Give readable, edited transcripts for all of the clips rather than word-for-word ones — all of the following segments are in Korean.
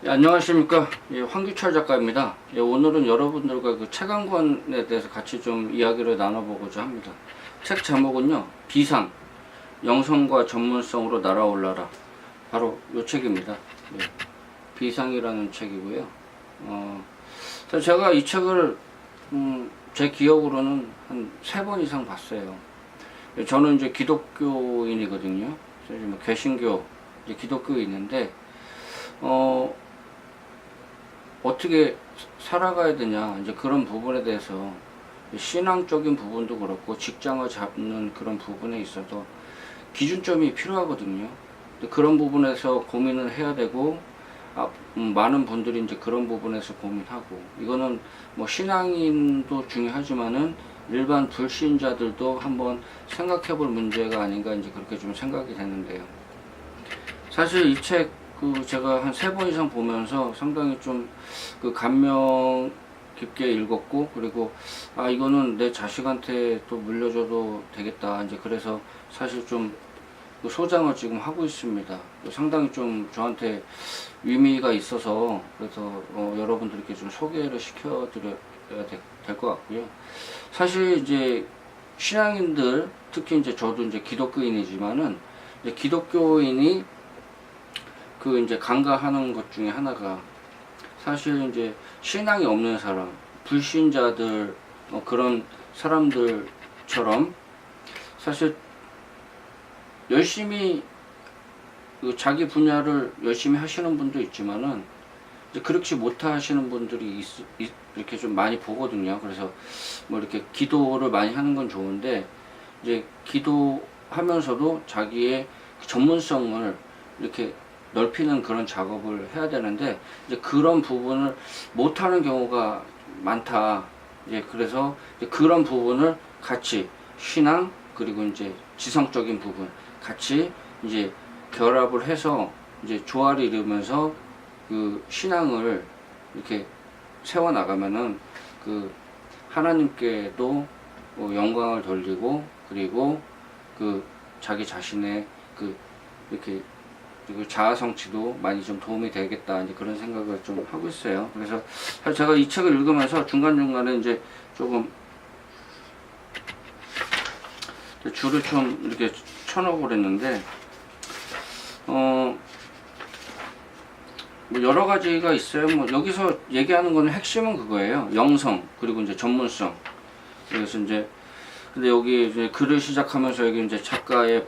예, 안녕하십니까. 예, 황규철 작가입니다. 예, 오늘은 여러분들과 그 책 한 권에 대해서 같이 좀 이야기를 나눠보고자 합니다. 책 제목은요, 비상, 영성과 전문성으로 날아올라라. 바로 이 책입니다. 예, 비상이라는 책이고요. 제가 이 책을 제 기억으로는 한 3번 이상 봤어요. 예, 저는 이제 기독교인이거든요. 그래서 뭐 개신교, 이제 기독교인인데 어떻게 살아가야 되냐, 이제 그런 부분에 대해서 신앙적인 부분도 그렇고 직장을 잡는 그런 부분에 있어서 기준점이 필요하거든요. 그런 부분에서 고민을 해야 되고, 많은 분들이 이제 그런 부분에서 고민하고, 이거는 뭐 신앙인도 중요하지만은 일반 불신자들도 한번 생각해 볼 문제가 아닌가, 이제 그렇게 좀 생각이 되는데요. 사실 이 책 제가 한 3번 이상 보면서 상당히 좀 감명 깊게 읽었고, 그리고 이거는 내 자식한테 또 물려줘도 되겠다, 이제 그래서 사실 좀 소장을 지금 하고 있습니다. 상당히 좀 저한테 의미가 있어서, 그래서 여러분들께 좀 소개를 시켜드려야 될 것 같고요. 사실 이제 신앙인들, 특히 이제 저도 이제 기독교인이지만은, 이제 기독교인이 이제 간과하는 것 중에 하나가, 사실 이제 신앙이 없는 사람, 불신자들, 그런 사람들처럼 사실 열심히 자기 분야를 열심히 하시는 분도 있지만은 이제 그렇지 못하시는 분들이 이렇게 좀 많이 보거든요. 그래서 뭐 이렇게 기도를 많이 하는 건 좋은데, 이제 기도하면서도 자기의 전문성을 이렇게 넓히는 그런 작업을 해야 되는데, 이제 그런 부분을 못하는 경우가 많다. 이제 그래서 이제 그런 부분을 같이 신앙, 그리고 이제 지성적인 부분 같이 이제 결합을 해서 이제 조화를 이루면서 그 신앙을 이렇게 세워 나가면은 하나님께도 영광을 돌리고, 그리고 자기 자신의 이렇게 그리고 자아 성취도 많이 좀 도움이 되겠다, 이제 그런 생각을 좀 하고 있어요. 그래서 사실 제가 이 책을 읽으면서 중간중간에 이제 조금 줄을 좀 이렇게 쳐놓고 그랬는데, 뭐 여러 가지가 있어요. 뭐 여기서 얘기하는 거는 핵심은 그거예요. 영성, 그리고 이제 전문성. 그래서 이제 근데 여기 이제 글을 시작하면서 여기 이제 작가의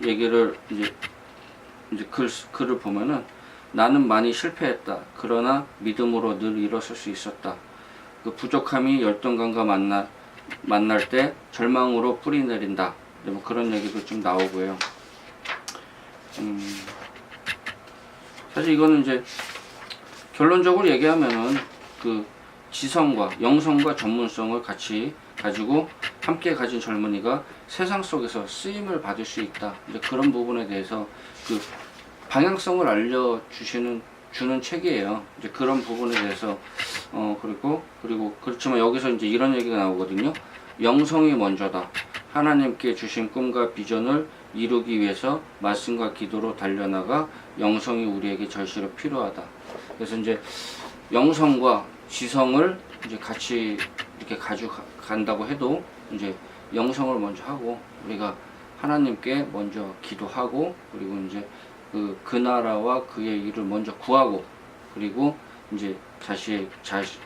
얘기를 이제 글을 보면은, 나는 많이 실패했다. 그러나 믿음으로 늘 일어설 수 있었다. 부족함이 열등감과 만날 때 절망으로 뿌리 내린다. 뭐 그런 얘기도 좀 나오고요. 사실 이거는 이제 결론적으로 얘기하면은 지성과 영성과 전문성을 같이 가지고 함께 가진 젊은이가 세상 속에서 쓰임을 받을 수 있다. 이제 그런 부분에 대해서 방향성을 주는 책이에요. 이제 그런 부분에 대해서 그리고 그렇지만 여기서 이제 이런 얘기가 나오거든요. 영성이 먼저다. 하나님께 주신 꿈과 비전을 이루기 위해서 말씀과 기도로 달려나가 영성이 우리에게 절실히 필요하다. 그래서 이제 영성과 지성을 이제 같이 이렇게 가져간다고 해도, 이제 영성을 먼저 하고 우리가 하나님께 먼저 기도하고, 그리고 이제 그 나라와 그의 일을 먼저 구하고, 그리고 이제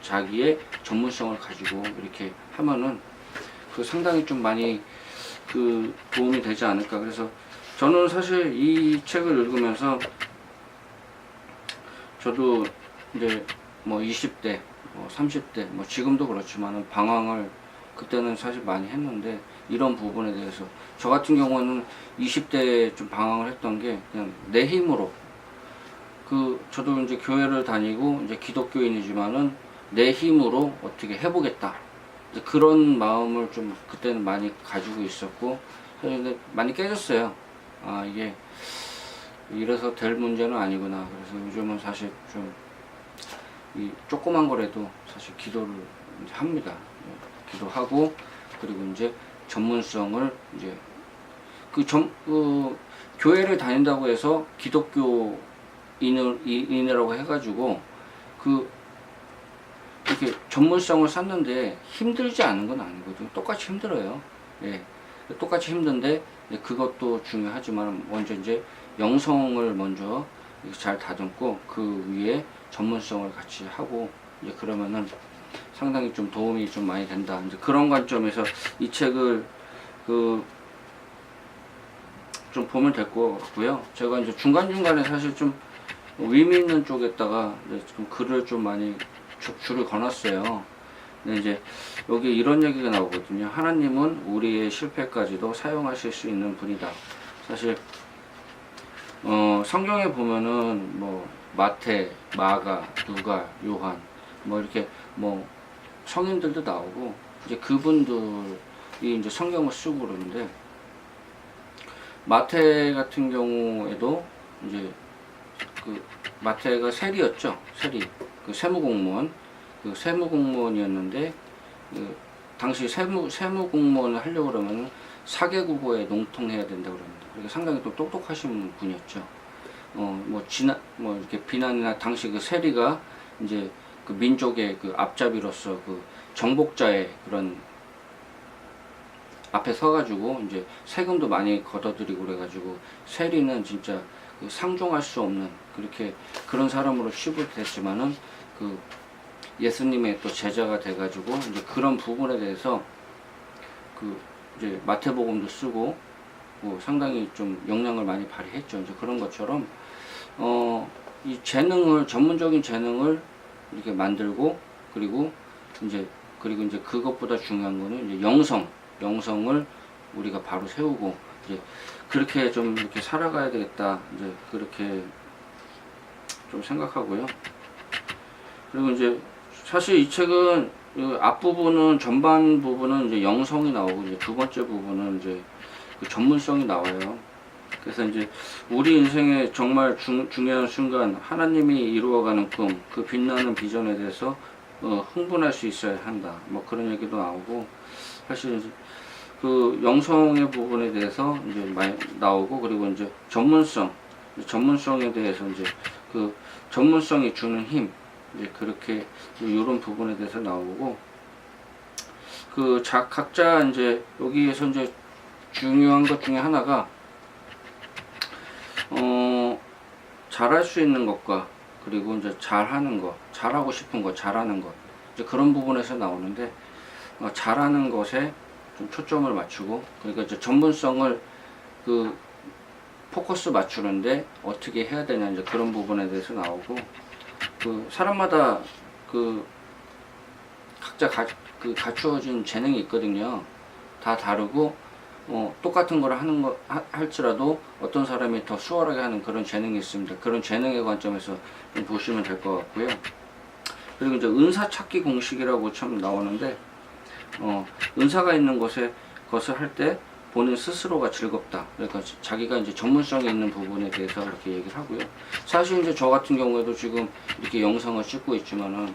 자기의 전문성을 가지고 이렇게 하면은 상당히 좀 많이 도움이 되지 않을까. 그래서 저는 사실 이 책을 읽으면서 저도 이제 뭐 20대, 30대, 뭐 지금도 그렇지만은 방황을 그때는 사실 많이 했는데, 이런 부분에 대해서 저 같은 경우는 20대에 좀 방황을 했던 게 그냥 내 힘으로, 저도 이제 교회를 다니고 이제 기독교인이지만은 내 힘으로 어떻게 해보겠다, 그런 마음을 좀 그때는 많이 가지고 있었고, 근데 많이 깨졌어요. 이게 이래서 될 문제는 아니구나. 그래서 요즘은 사실 좀 이 조그만 거라도 사실 기도를 이제 합니다. 기도하고, 그리고 이제 전문성을 이제 교회를 다닌다고 해서 기독교 인이라고 해가지고 이렇게 전문성을 쌓는데 힘들지 않은 건 아니거든요. 똑같이 힘들어요. 예. 똑같이 힘든데 그것도 중요하지만 먼저 이제 영성을 먼저 잘 다듬고 그 위에 전문성을 같이 하고 이제 그러면은 상당히 좀 도움이 좀 많이 된다. 이제 그런 관점에서 이 책을 좀 보면 될 것 같고요. 제가 이제 중간중간에 사실 좀 의미 있는 쪽에다가 좀 글을 좀 많이 줄을 거놨어요. 근데 이제 여기 이런 얘기가 나오거든요. 하나님은 우리의 실패까지도 사용하실 수 있는 분이다. 사실 성경에 보면은 뭐 마태, 마가, 누가, 요한 뭐 이렇게 뭐 성인들도 나오고 이제 그분들이 이제 성경을 쓰고 그러는데 마태 같은 경우에도 이제 마태가 세리였죠. 세리. 세무공무원이었는데 당시 세무공무원을 하려고 그러면 사개국어에 농통해야 된다고 그럽니다. 그러니까 상당히 또 똑똑하신 분이었죠. 이렇게 비난이나 당시 그 세리가 이제 그 민족의 그 앞잡이로서 그 정복자의 그런 앞에 서가지고 이제 세금도 많이 걷어들이고 그래가지고 세리는 진짜 상종할 수 없는 그런 사람으로 취급됐지만은 예수님의 또 제자가 돼가지고 이제 그런 부분에 대해서 이제 마태복음도 쓰고 상당히 좀 영향을 많이 발휘했죠. 이제 그런 것처럼 이 전문적인 재능을 이렇게 만들고 그리고 이제 그것보다 중요한 거는 이제 영성을 우리가 바로 세우고 이제 그렇게 좀 이렇게 살아가야 되겠다. 이제 그렇게 좀 생각하고요. 그리고 이제 사실 이 책은 앞부분은 전반 부분은 이제 영성이 나오고 이제 두 번째 부분은 이제 그 전문성이 나와요. 그래서 이제 우리 인생의 정말 중요한 순간 하나님이 이루어가는 꿈, 그 빛나는 비전에 대해서 흥분할 수 있어야 한다. 뭐 그런 얘기도 나오고 사실 이제 그 영성의 부분에 대해서 이제 많이 나오고 그리고 이제 전문성에 대해서 이제 그 전문성이 주는 힘 이제 그렇게 이런 부분에 대해서 나오고 각자 이제 여기에서 이제 중요한 것 중에 하나가 잘할 수 있는 것과 그리고 이제 잘하는 것, 잘하고 싶은 것, 잘하는 것 이제 그런 부분에서 나오는데 잘하는 것에 좀 초점을 맞추고 그러니까 이제 전문성을 포커스 맞추는데 어떻게 해야 되냐 이제 그런 부분에 대해서 나오고 사람마다 각자 갖추어진 재능이 있거든요. 다 다르고 똑같은 걸 할지라도 어떤 사람이 더 수월하게 하는 그런 재능이 있습니다. 그런 재능의 관점에서 좀 보시면 될 것 같고요. 그리고 이제 은사 찾기 공식이라고 참 나오는데 은사가 있는 것을 할 때 본인 스스로가 즐겁다. 그러니까 자기가 이제 전문성이 있는 부분에 대해서 이렇게 얘기를 하고요. 사실 이제 저 같은 경우에도 지금 이렇게 영상을 찍고 있지만은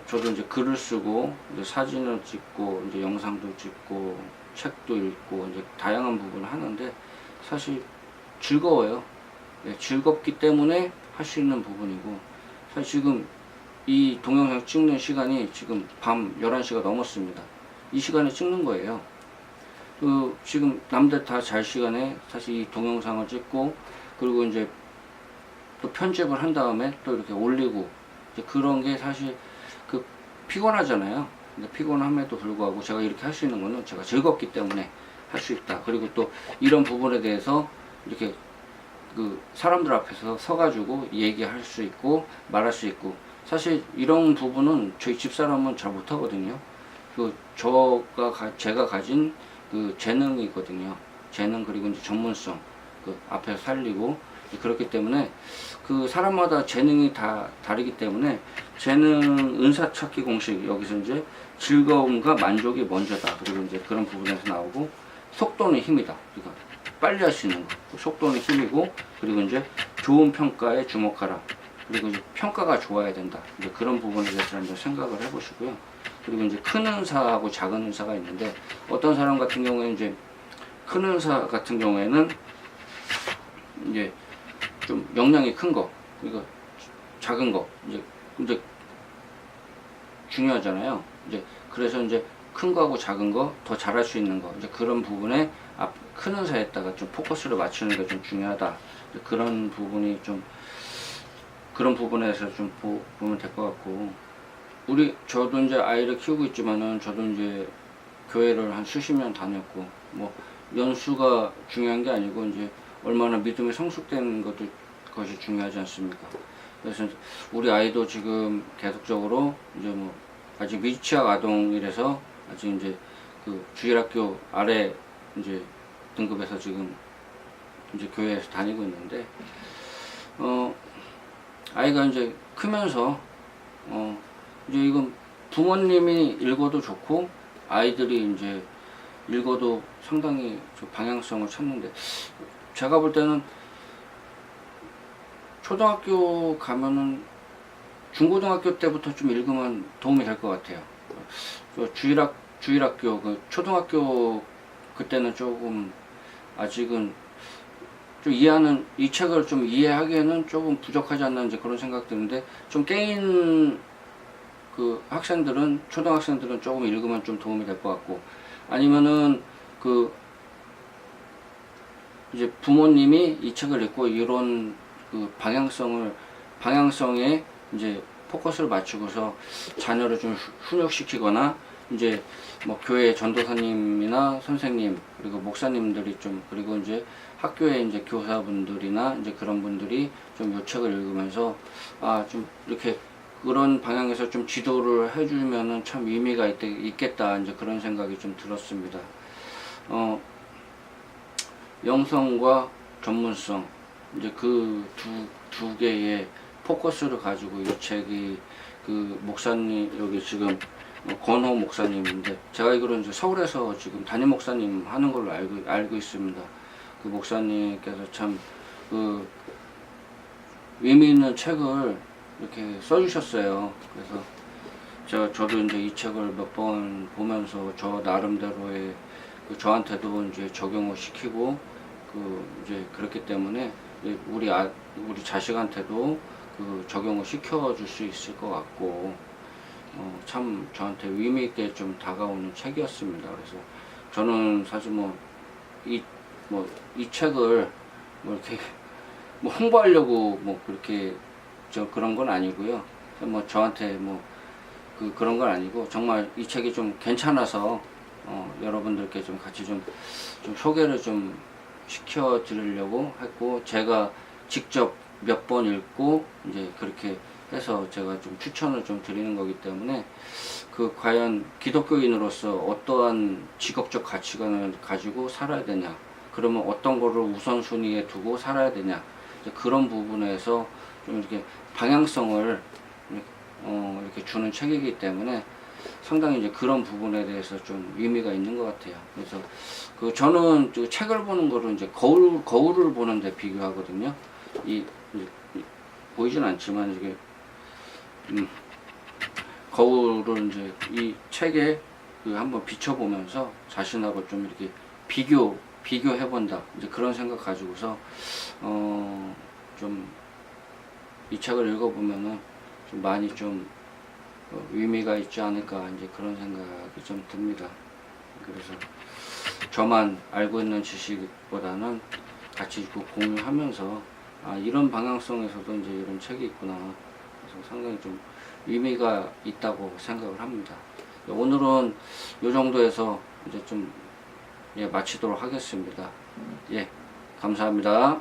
저도 이제 글을 쓰고 이제 사진을 찍고 이제 영상도 찍고 책도 읽고 이제 다양한 부분을 하는데 사실 즐거워요. 네, 즐겁기 때문에 할 수 있는 부분이고 사실 지금 이 동영상 찍는 시간이 지금 밤 11시가 넘었습니다. 이 시간에 찍는 거예요. 지금 남들 다 잘 시간에 사실 이 동영상을 찍고 그리고 이제 또 편집을 한 다음에 또 이렇게 올리고 이제 그런 게 사실 피곤하잖아요. 근데 피곤함에도 불구하고 제가 이렇게 할 수 있는 거는 제가 즐겁기 때문에 할 수 있다. 그리고 또 이런 부분에 대해서 이렇게 사람들 앞에서 서가지고 얘기할 수 있고 말할 수 있고 사실 이런 부분은 저희 집사람은 잘 못하거든요. 제가 가진 재능이 있거든요. 재능 그리고 이제 전문성 앞에서 살리고 그렇기 때문에 사람마다 재능이 다 다르기 때문에 재능 은사 찾기 공식 여기서 이제 즐거움과 만족이 먼저다. 그리고 이제 그런 부분에서 나오고 속도는 힘이다. 그러니까 빨리 할 수 있는 거. 속도는 힘이고 그리고 이제 좋은 평가에 주목하라. 그리고 이제 평가가 좋아야 된다. 이제 그런 부분에 대해서 한번 생각을 해보시고요. 그리고 이제 큰 은사하고 작은 은사가 있는데 어떤 사람 같은 경우에는 이제 큰 은사 같은 경우에는 이제 좀 영향이 큰 거, 그러니까 작은 거, 이제 중요하잖아요. 이제 그래서 이제 큰 거하고 작은 거, 더 잘할 수 있는 거, 이제 그런 부분에 큰 의사에다가 좀 포커스를 맞추는 게 좀 중요하다. 그런 부분이 좀, 그런 부분에서 좀 보면 될 것 같고, 저도 이제 아이를 키우고 있지만은, 저도 이제 교회를 한 수십 년 다녔고, 뭐 연수가 중요한 게 아니고 이제 얼마나 믿음이 성숙된 것이 중요하지 않습니까? 그래서 우리 아이도 지금 계속적으로 이제 뭐 아직 미취학 아동이라서 아직 이제 그 주일학교 아래 이제 등급에서 지금 이제 교회에서 다니고 있는데, 아이가 이제 크면서 이제 이건 부모님이 읽어도 좋고 아이들이 이제 읽어도 상당히 방향성을 찾는데, 제가 볼 때는 초등학교 가면은 중고등학교 때부터 좀 읽으면 도움이 될 것 같아요. 주일학교, 초등학교 그때는 조금 아직은 좀 이 책을 좀 이해하기에는 조금 부족하지 않나 이제 그런 생각 드는데, 좀 깨인 그 학생들은, 초등학생들은 조금 읽으면 좀 도움이 될 것 같고, 아니면은 이제 부모님이 이 책을 읽고 이런 그 방향성에 이제 포커스를 맞추고서 자녀를 좀 훈육시키거나, 이제 뭐 교회 전도사님이나 선생님, 그리고 목사님들이 좀, 그리고 이제 학교에 이제 교사분들이나 이제 그런 분들이 좀 이 책을 읽으면서 좀 이렇게 그런 방향에서 좀 지도를 해주면은 참 의미가 있겠다, 이제 그런 생각이 좀 들었습니다. 영성과 전문성, 이제 그 두 개의 포커스를 가지고 이 책이, 그 목사님, 여기 지금 권호 목사님인데, 제가 알기로는 이제 서울에서 지금 담임 목사님 하는 걸로 알고 있습니다. 그 목사님께서 참 그 의미 있는 책을 이렇게 써주셨어요. 그래서 저도 이제 이 책을 몇 번 보면서 저 나름대로의 저한테도 이제 적용을 시키고, 이제 그렇기 때문에 우리 자식한테도 적용을 시켜줄 수 있을 것 같고, 참 저한테 의미 있게 좀 다가오는 책이었습니다. 그래서 저는 사실 이 책을 이렇게 홍보하려고 그렇게 그런 건 아니고요. 저한테 그런 건 아니고, 정말 이 책이 좀 괜찮아서 여러분들께 좀 같이 좀 소개를 좀 시켜 드리려고 했고, 제가 직접 몇 번 읽고 이제 그렇게 해서 제가 좀 추천을 좀 드리는 거기 때문에, 과연 기독교인으로서 어떠한 직업적 가치관을 가지고 살아야 되냐, 그러면 어떤 거를 우선순위에 두고 살아야 되냐, 그런 부분에서 좀 이렇게 방향성을 이렇게 주는 책이기 때문에 상당히 이제 그런 부분에 대해서 좀 의미가 있는 것 같아요. 그래서 저는 책을 보는 거를 이제 거울을 보는데 비교하거든요. 보이진 않지만 이게 거울을 이제 이 책에 한번 비춰보면서 자신하고 좀 이렇게 비교해본다, 이제 그런 생각 가지고서 좀 이 책을 읽어보면은 좀 많이 좀 의미가 있지 않을까, 이제 그런 생각이 좀 듭니다. 그래서 저만 알고 있는 지식보다는 같이 공유하면서 이런 방향성에서도 이제 이런 책이 있구나, 그래서 상당히 좀 의미가 있다고 생각을 합니다. 오늘은 이 정도에서 이제 좀 마치도록 하겠습니다. 예, 감사합니다.